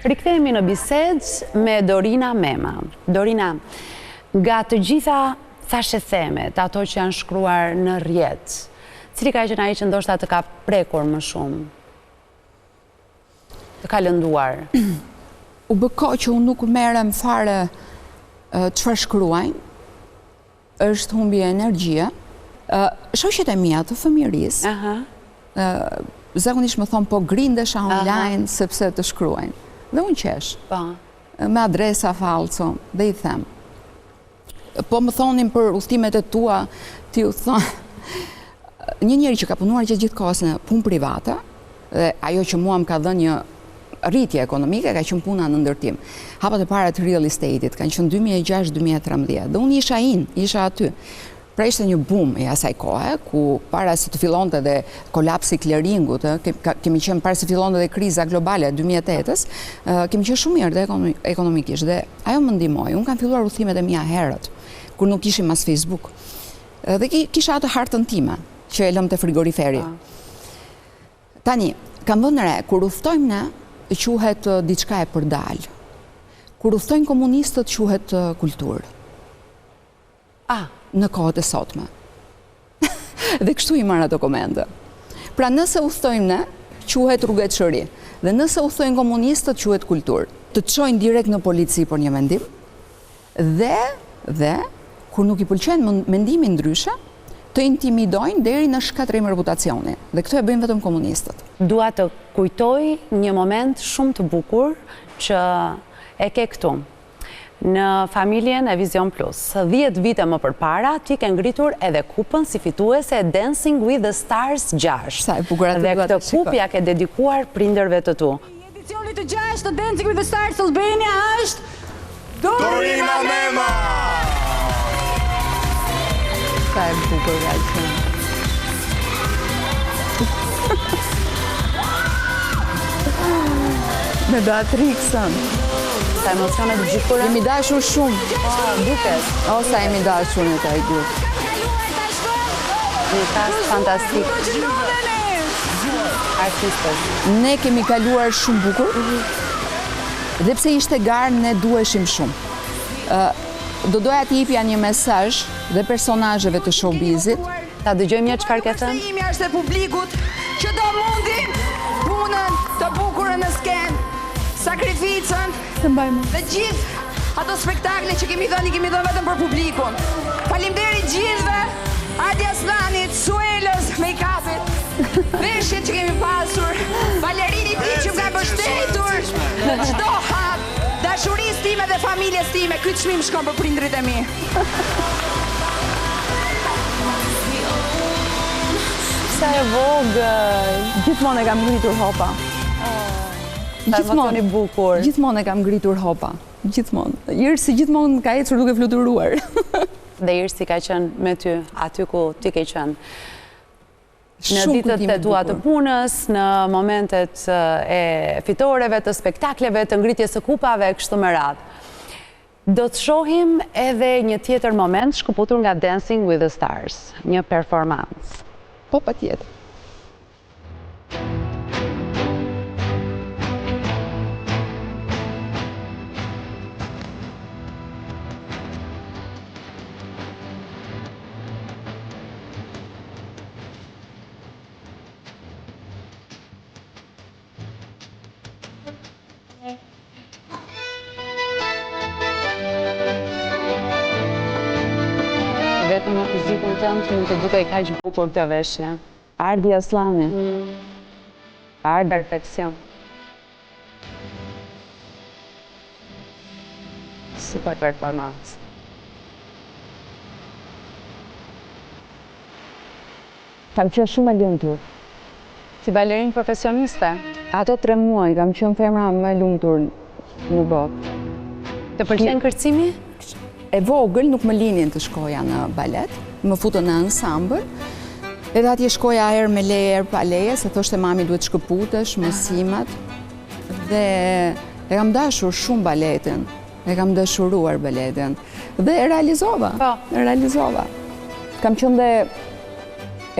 Rikthehemi në bisedë me Dorina Mema. Dorina, nga të gjitha thashethemet, ato që janë shkruar në rrjet, cili ka qenë ai që ndoshta të ka prekur më shumë? Të ka lënduar? U bë kohë që unë nuk merrem fare çfarë shkruajnë, është humbje energjie. Shoqet e mia të fëmijërisë, zakonisht më thonë po grindesha online sepse të shkruajnë. Dhe unë qesh. Me adresa falso, dhe i them. Po më thonin për udhëtimet e tua, ti u thonë. Një njeri që ka punuar gjithë kohës në punë private, dhe ajo që mua më ka dhënë një rritje ekonomike, ka qenë puna në ndërtim. Hapat e para të real estate-it kanë qenë 2006-2013, dhe unë isha aty. Pra ishte një boom e asaj kohe, ku para se të fillonte dhe kolapsi clearingut, kemi qenë para se fillonte dhe kriza globale 2008-ës, kemi qenë shumë mirë dhe ekonomikisht, dhe ajo më ndihmoi. Unë kam filluar udhëtimet e mia herët, kur nuk ishim as Facebook. Dhe kisha atë hartën time, që e lëm te frigoriferi. Tani, kam vënë re, kur udhtojmë ne, quhet diçka e përdal. Kur udhtojnë komunistët, quhet kulturë. Në kohët e sotme. Dhe kështu i marrë ato komente. Pra nëse udhtojmë ne, quhet rrugetshëri. Dhe nëse udhtojnë komunistët, quhet kulturë. Të çojnë direkt në polici për një mendim, dhe kur nuk i pëlqen mendimi ndryshe, të intimidojnë deri në shkatrim reputacioni. Dhe këto e bëjnë vetëm komunistët. Dua të kujtoj një moment shumë të bukur që e ke këtu. Në familjen e Vision Plus. 10 vite më përpara, ti ke ngritur edhe kupën si fituese e Dancing with the Stars 6. Dhe këtë kupë ja ke dedikuar prindërve të tu. Edicionit të 6 të Dancing with the Stars Albania është Dorina Mema! Sa e bukur nga që. Me Beatrixën. Sa emocionet gjykura? Jemi dashur shumë. Duket. O, sa jemi dashur në taj grup. Një kast fantastik. Artistës. Ne kemi kaluar shumë bukur, dhe pse ishte garë, ne duheshim shumë. Do doja t'i jepja një mesazh dhe personazheve të showbizit. Ta dëgjojmë një çfarë ke thënë? Imi është e publikut që do mundin punën të bukurën në skenë, sakrificën dhe gjithë ato spektakle që kemi dhënë vetëm për publikun. Faleminderit gjithëve, Adi Aslanit, Suelës, make-upit, veshjet që kemi pasur, balerinit ti që më ka mbështetur në çdo hap, dashurisë time dhe familjes time. Ky çmim shkon për prindrit e mi. Sa e vogël. Gjithmonë e kam ngritur hopa. Emocioni bukur. Gjithmonë e kam ngritur hopa. Gjithmonë. Irsi gjithmonë ka ecur duke fluturuar. Dhe Irsi ka qenë me ty, aty ku ti ke qenë. Në ditët e tua të punës, në momentet e fitoreve, të spektakleve, të ngritjes së kupave, kështu me radhë. Do të shohim edhe një tjetër moment shkëputur nga Dancing with the Stars, një performancë. Po, patjetër. Vetëm në fizikun tëmë që më të duke i kaq bukur këtë veshje. Ardi Aslani. Ardi perfekcion. Super performance. Kam qenë shumë e lumtur. Si balerin profesioniste? Ato 3 muaj kam qenë femra më e lumtur në botë. Të pëlqen kërcimi? E vogël nuk më linin të shkoja në balet, më futën në ansambël, edhe atje shkoja herë me leje, herë pa leje, se thoshte mami duhet shkëputesh, mësimet, dhe e kam dashur shumë baletin, e kam dashuruar baletin, dhe e realizova. Kam qenë dhe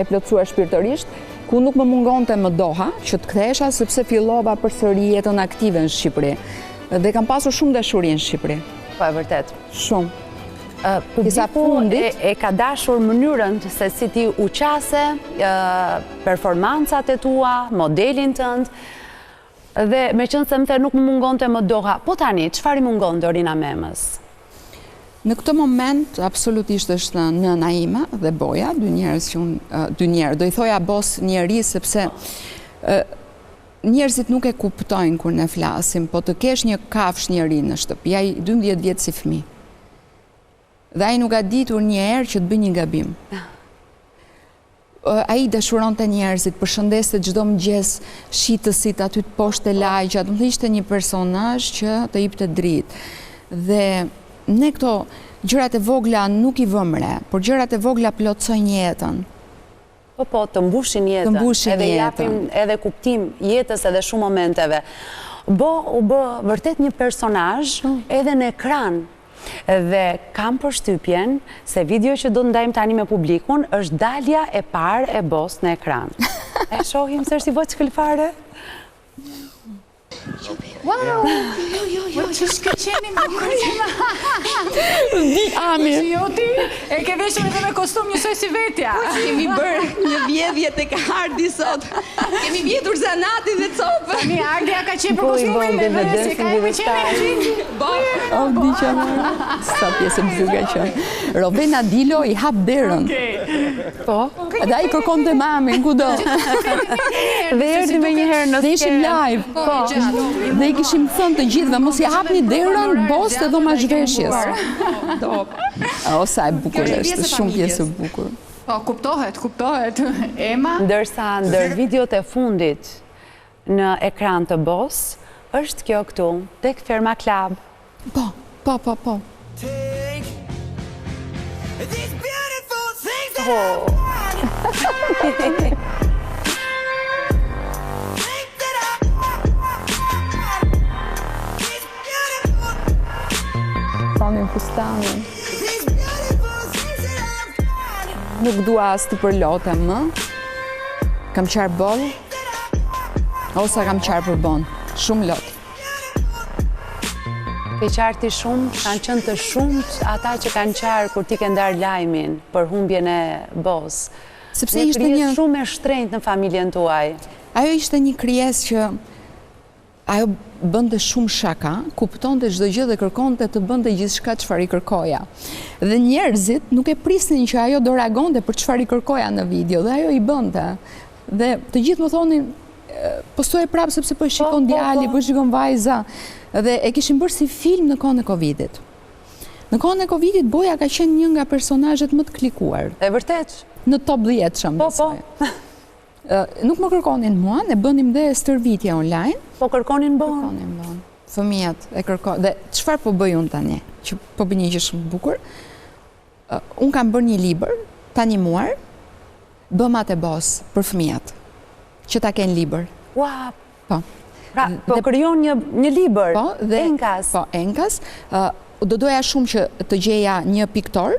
e plotësuar shpirtërisht, ku nuk më mungonte më doha që të kthehesha sepse fillova përsëri jetën aktive në Shqipëri. Dhe kam pasur shumë dashuri në Shqipëri. Po e vërtet. Shumë. Publiku e ka dashur mënyrën se si ti u qase, performancat e tua, modelin tënd, dhe me qënë se më the nuk më mungonte më doha. Po tani, çfarë i mungon Dorina Memës? Në këtë moment, absolutisht është nëna ime dhe Boja, dy njerëz, do i thoja bos njeri sepse njerëzit nuk e kuptojnë kur ne flasim, po të kesh një kafsh njeri në shtëpi, ai 12 vjetë si fëmijë. Dhe ai nuk ka ditur një herë që të bëj një gabim. Ai dashuronte njerëzit, përshëndeste çdo mëngjes shitësit aty të poshtë lagja, do të ishte një personazh që të jepte dritë. Dhe ne këto gjërat e vogla nuk i vëmë re, por gjërat e vogla plotësojnë jetën. Po, të mbushin jetën. Edhe japin edhe kuptim jetës edhe shumë momenteve. U bë vërtet një personazh edhe në ekran. Dhe kam përshtypjen se video që do të ndajmë tani me publikun është dalja e parë e Bos në ekran. E shohim se është i voç këlfare? Wow! Jo, që shkëqeni më kërgjima. Di, Ami. Jo ti, e ke veshur edhe me kostum njësoj si vetja. Kemi bërë një vjedhje të Ardi sot. Kemi vjedhur zanatin dhe copë. Tani, Ardja ka qenë për kostumin dhe si ka e me qenë. O, di që më. Sa pjesë më zyga që. Rovena Dilo i hap derën. Po, edhe ai kërkon të mami, kudo. Dhe erdhi me njëherë në skenë. Dhe ishim live. Dhe i kishim thënë të gjithëve, mos i hapni derën Bos të dhoma zhveshjes. O, sa e bukur është, shumë pjesë e bukur. Po, kuptohet. Ema? Ndërsa ndër videot e fundit në ekran të Bos, është kjo këtu, tek Ferma Club. Po. Panin fustanin. Nuk dua as të përlotem më. Kam qarë boll, ose kam qarë për bon. Shumë lot. Ke qarti shumë, kanë qënë të shumët ata që kanë qarë kur ti ke ndarë lajmin për humbjen e Bos. Sepse ishte një shumë e shtrenjtë në familjen tuaj. Ajo ishte një krijesë që ajo bënte shumë shaka, kuptonte çdo gjë dhe kërkonte të bënte gjithçka çfarë i kërkoja. Dhe njerëzit nuk e prisnin që ajo do reagonte për çfarë i kërkoja në video, dhe ajo i bënte. Dhe të gjithë më thonin, postoj prapë sepse po shikon djali, po shikon vajza. Dhe e kishim bërë si film në kohën e Covidit. Në kohën e Covidit, Boja ka qenë një nga personazhet më të klikuar. E vërtet? Në top 10 shumë. Po. Nuk më kërkonin mua, ne bënim dhe stërvitje online. Po kërkonin bon? Kërkonin bon. Fëmijat e kërkonin. Dhe çfarë po bëj unë tani? Që po bëj një gjë shumë bukur. Unë kam bërë një libër, të animuar, bëmat e Bos për fëmijat. Që ta kenë libër. Ua! Po. Pra, po kryon një libër, Enkas. Po, Enkas. Do doja shumë që të gjeja një piktor,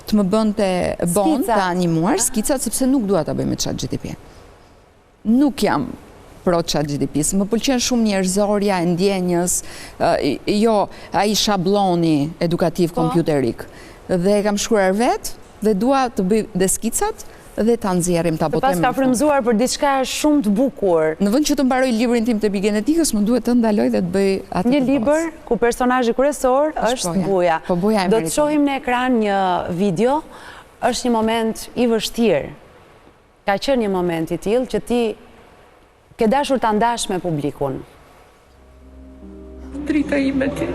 të më bënte bon të animuar, skicat, sepse nuk dua ta bëj me ChatGPT. Nuk jam pro ChatGPT, më pëlqen shumë njerëzorja e ndjenjës, jo ai shabloni edukativ kompjuterik. Dhe kam shkruar vetë, dhe dua të bëj dhe skicat, dhe ta nxjerrim ta botem. Pas ka frymzuar për diçka shumë të bukur. Në vend që të mbaroj librin tim të epigenetikës, më duhet të ndaloj dhe të bëj atë. Një libër ku personazhi kryesor është Buja. Po Buja e meriton. Do të shohim në ekran një video. Është një moment i vështirë. Ka qenë një moment i tillë që ti ke dashur ta ndash me publikun. Drita ime ti.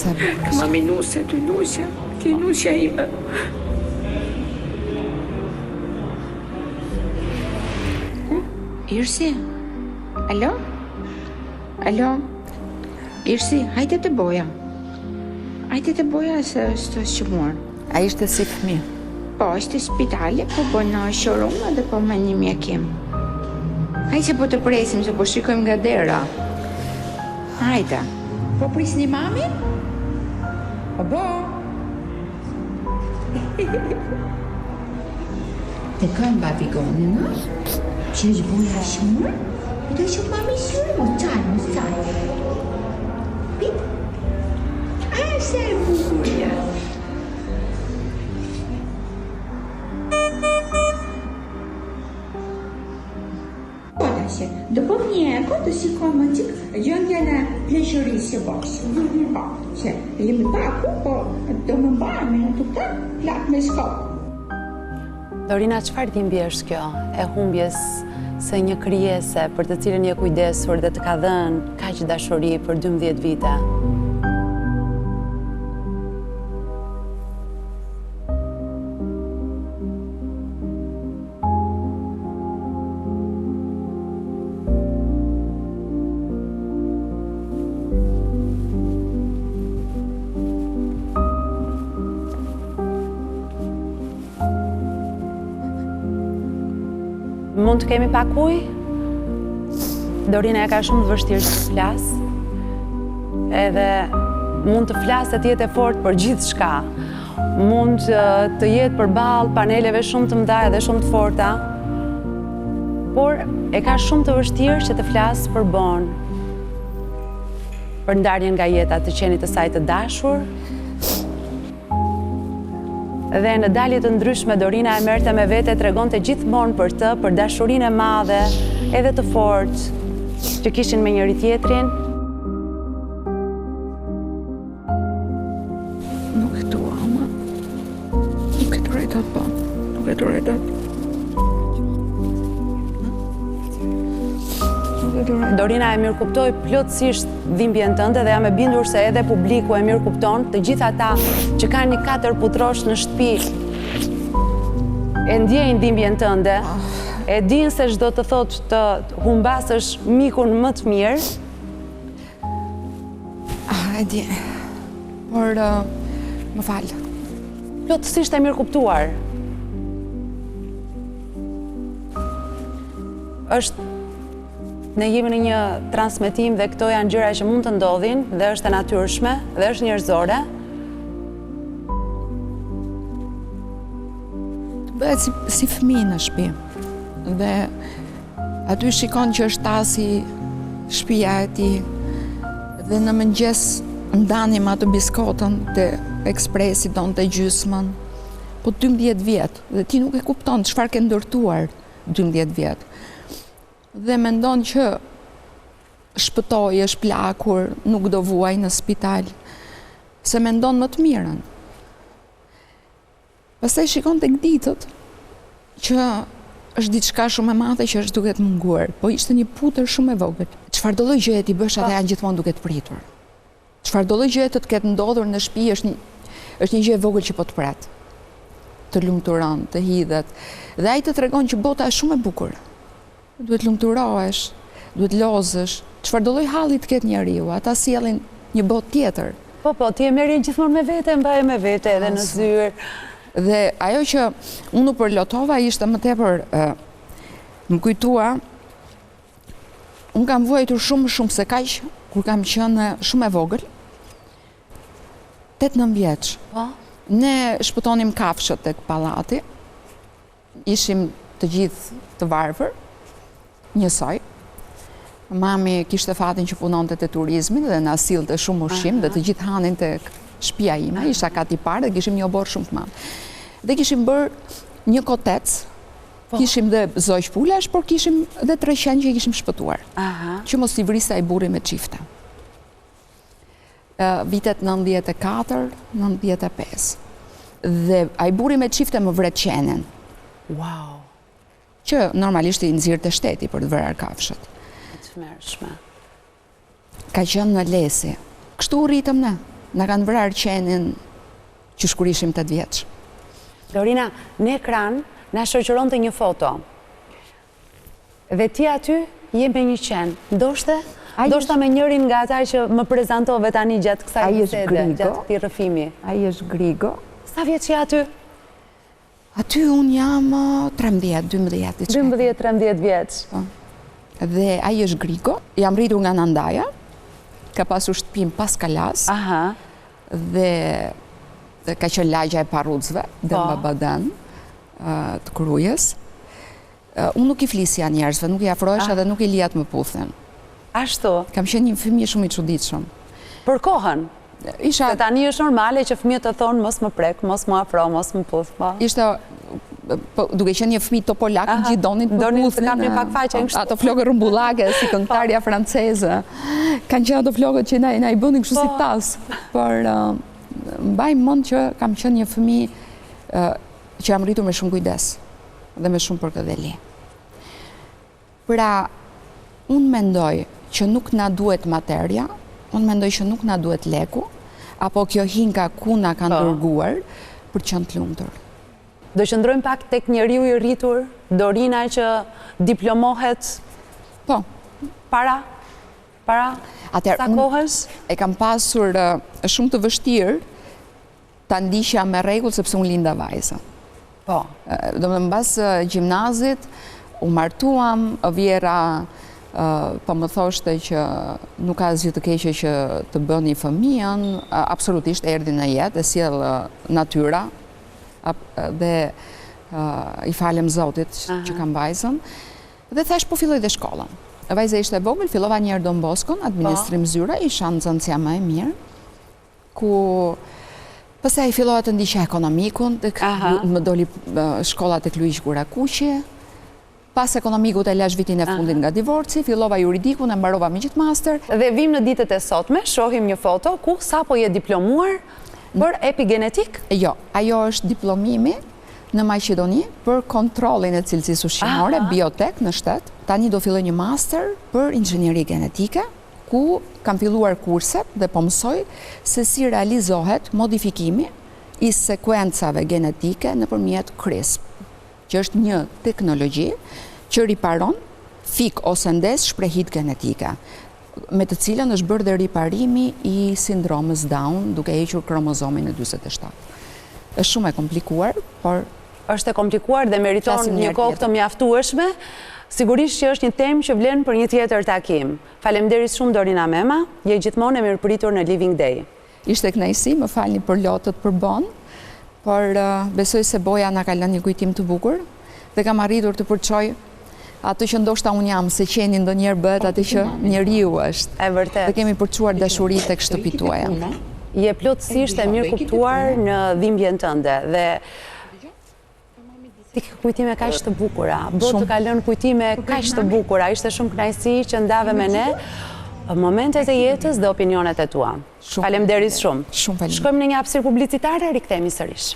Sa bukur. Ma minuse, ty nusja. Ti nusja ime. Irsi, alo? Alo? Irsi, hajde të Boja. Hajde të Boja se është shqumuar. A ishte si fëmijë? Po, është spitali, po bënë showroom dhe po me një mjekim. Hajde që po të presim, se po shikojmë nga dera. Hajde. Po prisni mami? Po bo. Të kënë babi goni, në? Që është bujë shumë? I do shumë mami shumë, mos qaj. Pit? A, se e bukurja. După mieco, të shikoj më qik gjendjen e pleqërisë së bashkë. Po, që jemi paku, po do më mbajmë në të të plak me shkop. Dorina, çfarë dhimbje është kjo e humbjes së një krijese për të cilën je kujdesur dhe të ka dhënë kaq dashuri për 12 vite? Mund të kemi pak ujë? Dorina e ka shumë të vështirë që të flasë. Edhe mund të flasë të jetë e fortë për gjithë shka. Mund të jetë përballë paneleve shumë të mëdha dhe shumë të forta. Por e ka shumë të vështirë që të flasë për Bon. Për ndarjen nga jeta të qenit të saj të dashur. Dhe në dalje të ndryshme, Dorina e merrte me vete, tregonte gjithmonë për të, për dashurinë e madhe, edhe të fortë, që kishin me njëri tjetrin. Nuk e dua, ama. Nuk e drejtat, po. Nuk e drejtat. Dorina e mirëkuptoi plotësisht dhimbjen tënde dhe jam e bindur se edhe publiku e mirëkupton, të gjithë ata që kanë një 4 putrosh në shtëpi e ndjejnë dhimbjen tënde, e dinë se çdo të thotë të humbasësh mikun më të mirë. E di. Por më fal. Plotësisht e mirëkuptuar. Ne jemi në një transmetim dhe këto janë gjëra që mund të ndodhin dhe është e natyrshme dhe është njerëzore. Të bëhet si fëmijë në shtëpi. Dhe aty shikon që është tasi shtëpia e tij dhe në mëngjes ndanim atë biskotën te Ekspresi donte gjysmën. Po 12 vjet dhe ti nuk e kupton çfarë ke ndërtuar 12 vjet. Dhe mendon që shpëtoi, është plakur, nuk do vuaj në spital, se mendon më të mirën. Pastaj shikon tek ditët që është diçka shumë e madhe që është duke të munguar, po ishte një putër shumë e vogël. Çfarëdo lloj gjëje ti bësh atë janë gjithmonë duke të pritur. Çfarëdo lloj gjëje të ketë ndodhur në shtëpi është një gjë e vogël që po të pret. Të lumturon, të hidhet. Dhe ai të tregon që bota është shumë e bukur. Duhet lumturohesh, duhet lozësh, çfarëdo lloj halli të ketë njeriu, ata sjellin një botë tjetër. Po, ti e merr gjithmonë me vete, mbaje me vete edhe në zyrë. Dhe ajo që unë u përlotova ishte më tepër më kujtua, unë kam vuajtur shumë se kaq kur kam qenë shumë e vogël. 8-9 vjeç. Po. Ne shpëtonim kafshët tek pallati. Ishim të gjithë të varfër. Njësoj. Mami kishte fatin që punonte te turizmi dhe na sillte shumë ushqim dhe të gjithë hanin tek shtëpia ime, isha kati parë dhe kishim një obor shumë të madh. Dhe kishim bërë një kotec, kishim dhe zogj pulash, por kishim dhe 3 qenë që i kishim shpëtuar. Që mos i vriste ai burri me çifte. Vitet 94, 95. Dhe ai burri me çifte më vret qenin. Wow. Që normalisht i nxirrte shteti për të vrarë kafshët. Të mërshme. Ka qenë në Lesi. Kështu u rritëm ne. Na kanë vrarë qenin që kur ishim 8 vjeç. Dorina, në ekran na shoqëronte një foto. Dhe ti aty je me një qen. Ndoshta me njërin nga ata që më prezantove tani gjatë kësaj bisede, gjatë këtij rrëfimi. Ai është Grigo. Sa vjeç je aty? Aty unë jam 13-12 12-13 vjeç. Dhe ai është Grigo, jam rritur nga Nandaja, ka pasur shtëpim pas Kalas, dhe ka qenë lagja e Parrucëve, dhe Babadan, të Krujës. Unë nuk i flisja njerëzve, nuk i afrohesha dhe nuk i lijat më puthen. Ashtu? Kam qenë një fëmijë shumë i çuditshëm. Për kohën? Se tani është normale që fëmijët të thonë mos më prek, mos më afro, mos më puth. Ishte, duke qenë një fëmijë topolak, gjithë donin të puthin. Ato flokë rrumbullake, si këngëtarja franceze. Kanë qenë ato flokët që na i bënin kështu si tas. Por mbaj mend që kam qenë një fëmijë që jam rritur me shumë kujdes dhe me shumë përkëdheli. Pra, unë mendoj që nuk na duhet materja, unë mendoj që nuk na duhet leku, apo kjo hinka ku na ka dërguar për qenë të lumtur. Do qëndrojmë pak tek njeriu i rritur, Dorina që diplomohet para sa kohës? E kam pasur shumë të vështirë ta ndiqja me rregull sepse unë linda vajzë. Do më mbas gjimnazit, u martuam, Vjera po më thoshte që nuk ka asgjë të keqe që të bëni fëmijën, absolutisht erdhi në jetë, e sjell natyra dhe i falem Zotit që kam vajzën. Dhe thash po filloj dhe shkollën. Vajza ishte e vogël, fillova një herë Don Boskon, administrim zyra, isha nxënësja më e mirë, ku pastaj fillova të ndiqja ekonomikun, më doli shkolla tek Luiq Gurakuqi. Pas ekonomikut e lash vitin e fundit nga divorci, fillova juridikun, e mbarova me gjithë master. Dhe vim në ditët e sotme, shohim një foto ku sapo je diplomuar për epigenetik? Jo, ajo është diplomimi në Maqedoni për kontrollin e cilësisë ushqimore, biotek në shtet. Tani do filloj një master për inxhinieri genetike, ku kam filluar kurset dhe po mësoj se si realizohet modifikimi i sekuencave genetike nëpërmjet CRISP, që është një teknologji që riparon fik ose ndes shprehit genetike, me të cilën është bërë dhe riparimi i sindromës Down duke hequr kromozomin e 47. Është shumë e komplikuar, por është e komplikuar dhe meriton një kohë të mjaftueshme. Sigurisht që është një temë që vlen për një tjetër takim. Faleminderit shumë Dorina Mema, je gjithmonë e mirëpritur në Living Day. Ishte kënaqësi, më falni për lotët për bon, por besoj se boja na ka lënë një kujtim të bukur dhe kam arritur të përçoj atë që ndoshta unë jam, se qeni ndonjëherë bëhet atë që njeriu është. E vërtet. Dhe kemi përçuar dashuri tek shtëpitë tuaja. Je plotësisht e mirë kuptuar në dhimbjen tënde dhe ti ke kujtime kaq të bukura, botë ka lënë kujtime kaq të bukura, ishte shumë kënaqësi që ndave me ne momentet e jetës dhe opinionet e tua. Faleminderit shumë. Shumë faleminderit. Shkojmë në një hapësirë publicitare, rikthehemi sërish.